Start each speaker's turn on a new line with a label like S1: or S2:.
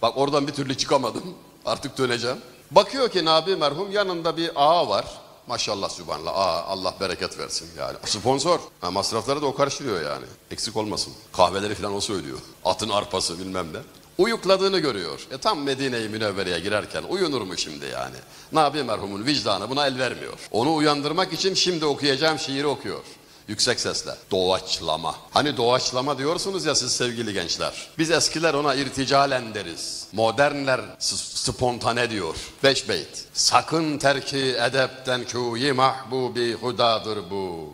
S1: Bak oradan bir türlü çıkamadım. Artık döneceğim. Bakıyor ki Nabi merhum yanında bir ağa var. Maşallah sübhanallah. Allah bereket versin yani. Sponsor. Masrafları da o karşılıyor yani. Eksik olmasın. Kahveleri falan o söylüyor. Atın arpası bilmem ne. Uyukladığını görüyor. Tam Medine-i Münevvere'ye girerken uyunur mu şimdi yani? Nabi merhumun vicdanı buna el vermiyor. Onu uyandırmak için şimdi okuyacağım şiiri okuyor. Yüksek sesle. Doğaçlama. Hani doğaçlama diyorsunuz ya siz sevgili gençler. Biz eskiler ona irticalen deriz. Modernler spontane diyor. 5 beyt. Sakın terki edepten kûyi mahbubi hudadır bu.